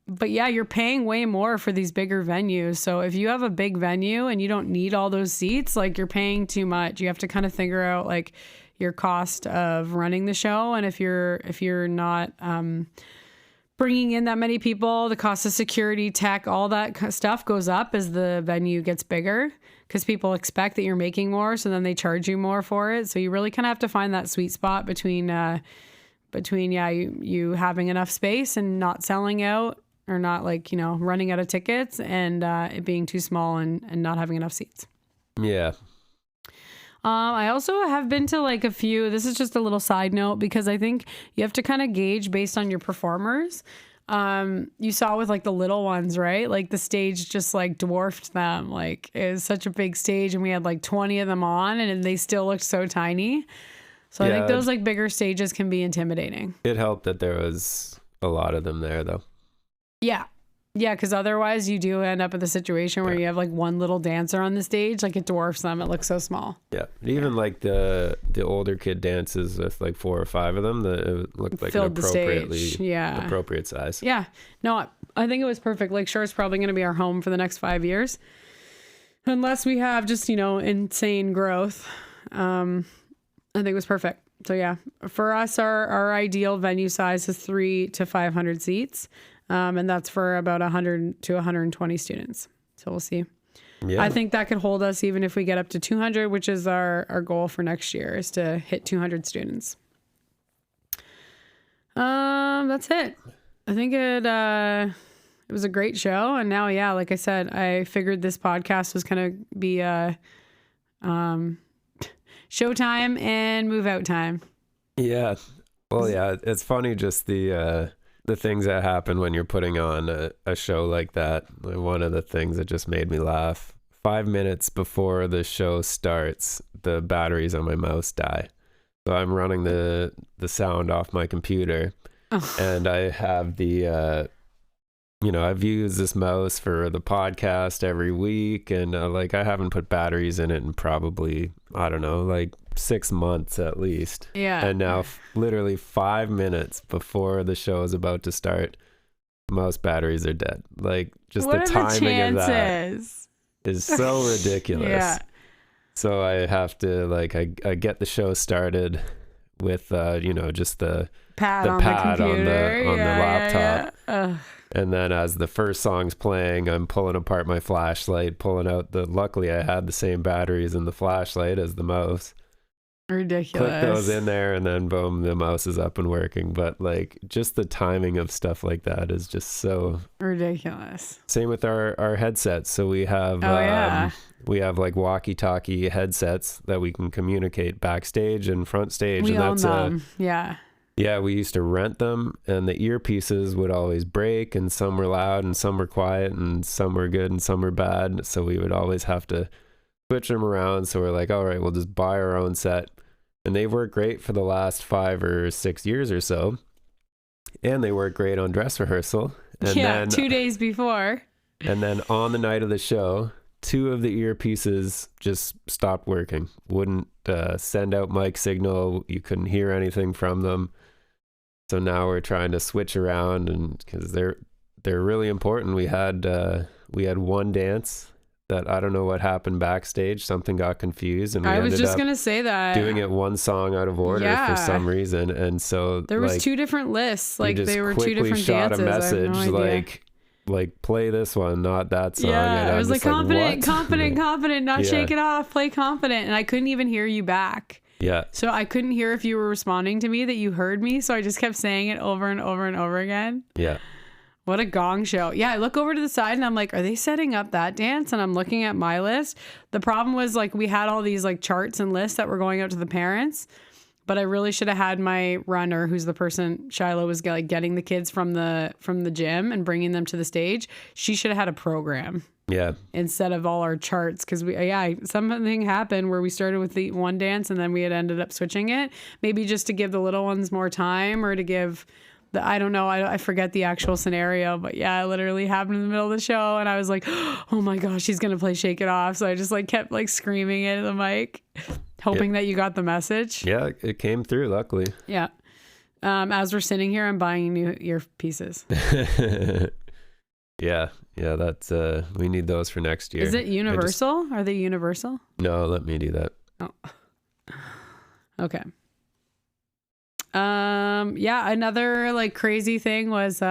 But yeah, you're paying way more for these bigger venues. So if you have a big venue and you don't need all those seats, like you're paying too much. You have to kind of figure out like your cost of running the show. And if you're not bringing in that many people, the cost of security, tech, all that stuff goes up as the venue gets bigger because people expect that you're making more. So then they charge you more for it. So you really kind of have to find that sweet spot between you having enough space and not selling out or not like, running out of tickets and it being too small and not having enough seats. Yeah. I also have been to like a few, this is just a little side note because I think you have to kind of gauge based on your performers. You saw with like the little ones, right? Like the stage just like dwarfed them. Like it was such a big stage and we had like 20 of them on and they still looked so tiny. So I think those like bigger stages can be intimidating. It helped that there was a lot of them there though. Yeah. Yeah, because otherwise you do end up in the situation where you have like one little dancer on the stage, like it dwarfs them. It looks so small. Yeah. Even like the older kid dances with like 4 or 5 of them, it looked like filled an appropriate size. Yeah. No, I think it was perfect. Lake Shore is probably going to be our home for the next 5 years. Unless we have just, insane growth. And I think it was perfect. So yeah, for us, our ideal venue size is 300 to 500 seats. And that's for about 100 to 120 students. So we'll see. Yeah. I think that could hold us even if we get up to 200, which is our goal for next year, is to hit 200 students. That's it. I think it was a great show. And now, yeah, like I said, I figured this podcast was going to be showtime and move out time. Yeah. Well, yeah, it's funny just the things that happen when you're putting on a show like that. One of the things that just made me laugh, 5 minutes before the show starts, the batteries on my mouse die. So I'm running the sound off my computer, and I have the, I've used this mouse for the podcast every week, and I haven't put batteries in it in probably, I don't know, like 6 months at least. Yeah. And now literally 5 minutes before the show is about to start, mouse batteries are dead. Like, just what the are the timing of that chances? is so ridiculous. Yeah. So I have to I get the show started with just the pad on the laptop. Yeah. And then as the first song's playing, I'm pulling apart my flashlight, pulling out luckily I had the same batteries in the flashlight as the mouse. Ridiculous. Click those in there, and then boom, the mouse is up and working. But just the timing of stuff like that is just so ridiculous. Same with our headsets. So we have we have walkie-talkie headsets that we can communicate backstage and front stage. We and own them. Yeah, we used to rent them, and the earpieces would always break, and some were loud and some were quiet, and some were good and some were bad. So we would always have to switch them around. So we're like, all right, we'll just buy our own set. And they've worked great for the last 5 or 6 years or so. And they work great on dress rehearsal. And then 2 days before. And then on the night of the show, 2 of the earpieces just stopped working. Wouldn't send out mic signal. You couldn't hear anything from them. So now we're trying to switch around, and because they're really important. We had one dance that I don't know what happened backstage. Something got confused, and we I was ended just up gonna say that doing it one song out of order for some reason. And so there was 2 different lists. They were 2 different shot dances. A message I have no idea. play this one, not that song. Yeah, and I was confident, not Yeah. shake it off, play confident. And I couldn't even hear you back. Yeah. So I couldn't hear if you were responding to me, that you heard me. So I just kept saying it over and over and over again. Yeah. What a gong show. Yeah, I look over to the side and I'm like, are they setting up that dance? And I'm looking at my list. The problem was we had all these charts and lists that were going out to the parents, but I really should have had my runner, who's the person Shiloh was getting the kids from the gym and bringing them to the stage. She should have had a program. Yeah. Instead of all our charts, because something happened where we started with the one dance and then we had ended up switching it. Maybe just to give the little ones more time, or to give I don't know. I forget the actual scenario, but yeah, it literally happened in the middle of the show, and I was like, oh my gosh, she's gonna play Shake It Off. So I just kept screaming it at the mic, hoping that you got the message. Yeah, it came through, luckily. Yeah. As we're sitting here, I'm buying new earpieces. Yeah, that's we need those for next year. Is it universal? Are they universal? No, let me do that. Oh. Okay. Another crazy thing was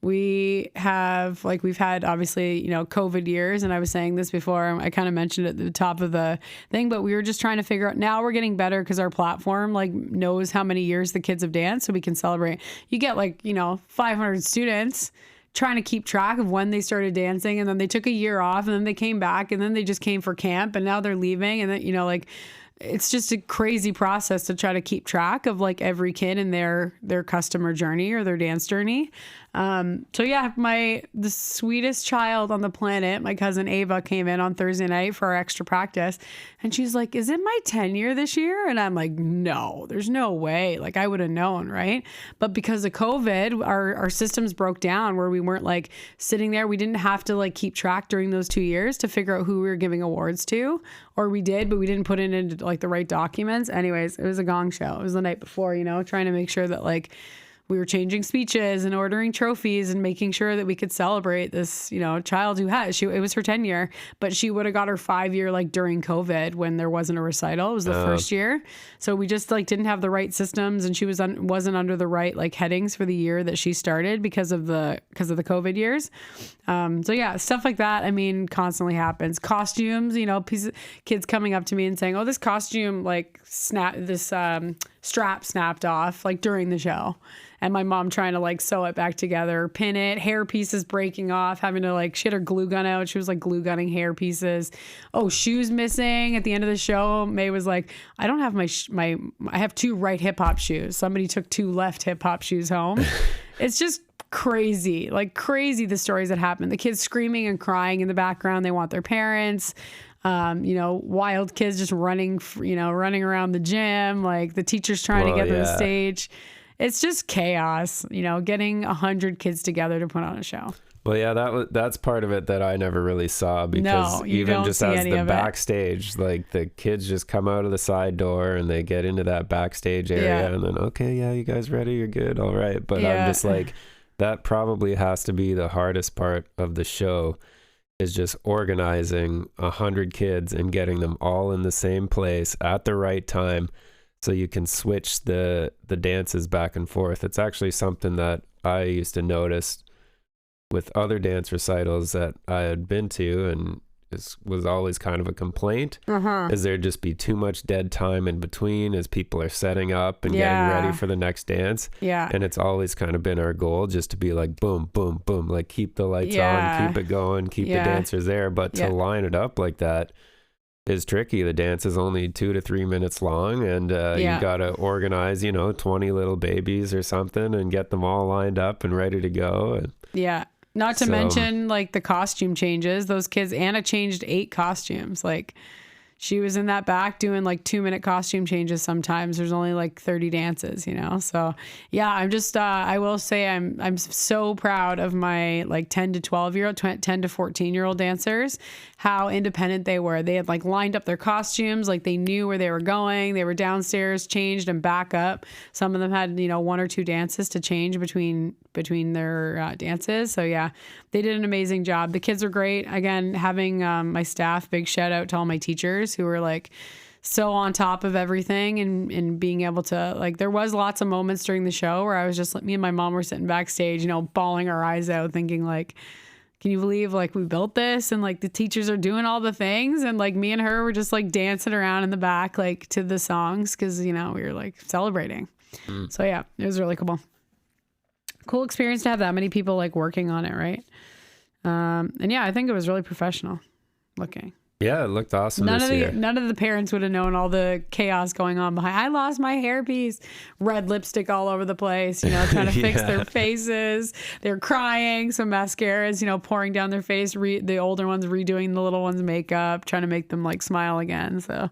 we've had obviously COVID years, and I was saying this before, I kind of mentioned it at the top of the thing, but we were just trying to figure out, now we're getting better because our platform knows how many years the kids have danced, so we can celebrate. You get 500 students trying to keep track of when they started dancing, and then they took a year off, and then they came back, and then they just came for camp, and now they're leaving, and then it's just a crazy process to try to keep track of every kid in their customer journey or their dance journey. So yeah, the sweetest child on the planet, my cousin Ava, came in on Thursday night for our extra practice, and she's like, is it my 10-year this year? And I'm like, no, there's no way. I would have known, right? But because of COVID, our systems broke down where we weren't sitting there. We didn't have to keep track during those 2 years to figure out who we were giving awards to, or we did, but we didn't put it into the right documents. Anyways, it was a gong show. It was the night before, trying to make sure that we were changing speeches and ordering trophies and making sure that we could celebrate this, child who it was her 10-year, but she would have got her 5-year like during COVID when there wasn't a recital. It was the first year. So we just like didn't have the right systems, and she wasn't under the right like headings for the year that she started because of the COVID years. So yeah, stuff like that. I mean, constantly happens. Costumes, kids coming up to me and saying, "Oh, this costume strap snapped off like during the show," and my mom trying to like sew it back together, pin it, hair pieces breaking off, having to like, she had her glue gun out. She was like glue gunning hair pieces. Oh, shoes missing at the end of the show. May was like, I don't have I have 2 right hip hop shoes. Somebody took 2 left hip hop shoes home. It's just crazy the stories that happen. The kids screaming and crying in the background. They want their parents. Wild kids just running around the gym. Like the teachers trying to get to the stage. It's just chaos, getting 100 kids together to put on a show. Well, yeah, that's part of it that I never really saw, because even just as the backstage, like the kids just come out of the side door and they get into that backstage area and then, okay, yeah, you guys ready? You're good. All right. But I'm just like, that probably has to be the hardest part of the show, is just organizing 100 kids and getting them all in the same place at the right time so you can switch the dances back and forth. It's actually something that I used to notice with other dance recitals that I had been to, and this was always kind of a complaint, is there'd just be too much dead time in between as people are setting up and getting ready for the next dance. And it's always kind of been our goal just to be like, boom, boom, boom, like keep the lights on, keep it going, keep the dancers there. But to line it up like that is tricky. The dance is only 2 to 3 minutes long, and you got to organize, 20 little babies or something and get them all lined up and ready to go. And not to mention like the costume changes. Those kids, Anna changed 8 costumes. Like she was in that back doing like 2-minute costume changes. Sometimes there's only like 30 dances, So yeah, I'm just, I will say I'm so proud of my like 10 to 12-year-old, 10 to 14-year-old dancers, how independent they were. They had like lined up their costumes. Like they knew where they were going. They were downstairs, changed and back up. Some of them had, 1 or 2 dances to change between their dances. So yeah, they did an amazing job. The kids are great. Again, having my staff, big shout out to all my teachers who were like so on top of everything, and being able to like, there was lots of moments during the show where I was just like, me and my mom were sitting backstage, bawling our eyes out, thinking like, can you believe like we built this, and like the teachers are doing all the things, and like me and her were just like dancing around in the back like to the songs, because we were like celebrating. So yeah, it was really cool experience to have that many people like working on it, right? And yeah, I think it was really professional looking. Yeah, it looked awesome this year. None of the parents would have known all the chaos going on behind. I lost my hairpiece. Red lipstick all over the place, trying to fix their faces. They're crying. Some mascaras, pouring down their face. The older ones redoing the little ones' makeup, trying to make them like smile again. So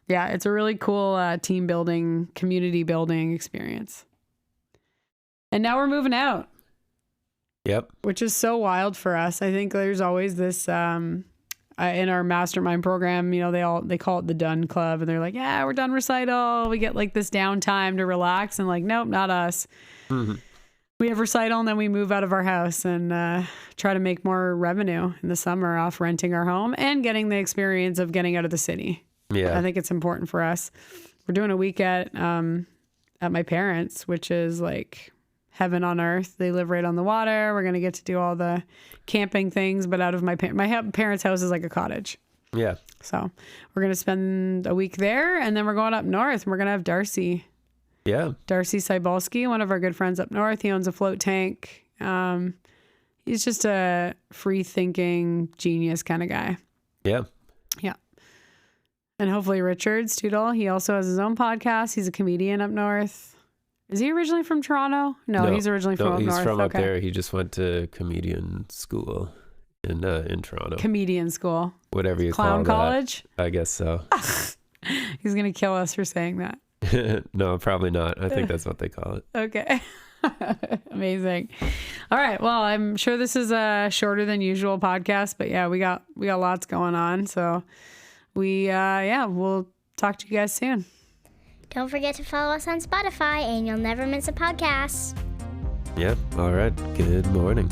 yeah, it's a really cool team building, community building experience. And now we're moving out. Yep. Which is so wild for us. I think there's always this in our mastermind program, they call it the Done Club, and they're like, yeah, we're done recital. We get like this downtime to relax, and like, nope, not us. We have recital, and then we move out of our house and try to make more revenue in the summer off renting our home and getting the experience of getting out of the city. Yeah, I think it's important for us. We're doing a week at my parents', which is like heaven on earth. They live right on the water. We're going to get to do all the camping things, but out of my parents' house is like a cottage. Yeah. So we're going to spend a week there, and then we're going up north, and we're going to have Darcy. Yeah. Darcy Cybalski, one of our good friends up north. He owns a float tank. He's just a free thinking genius kind of guy. Yeah. Yeah. And hopefully Richard Studel, he also has his own podcast. He's a comedian up north. Is he originally from Toronto? No, he's originally from up north. He's from up there. He just went to comedian school in Toronto. Comedian school. Whatever you call that. Clown college? I guess so. He's going to kill us for saying that. No, probably not. I think that's what they call it. Okay. Amazing. All right. Well, I'm sure this is a shorter than usual podcast, but yeah, we got lots going on. So we'll talk to you guys soon. Don't forget to follow us on Spotify, and you'll never miss a podcast. Yep. All right. Good morning.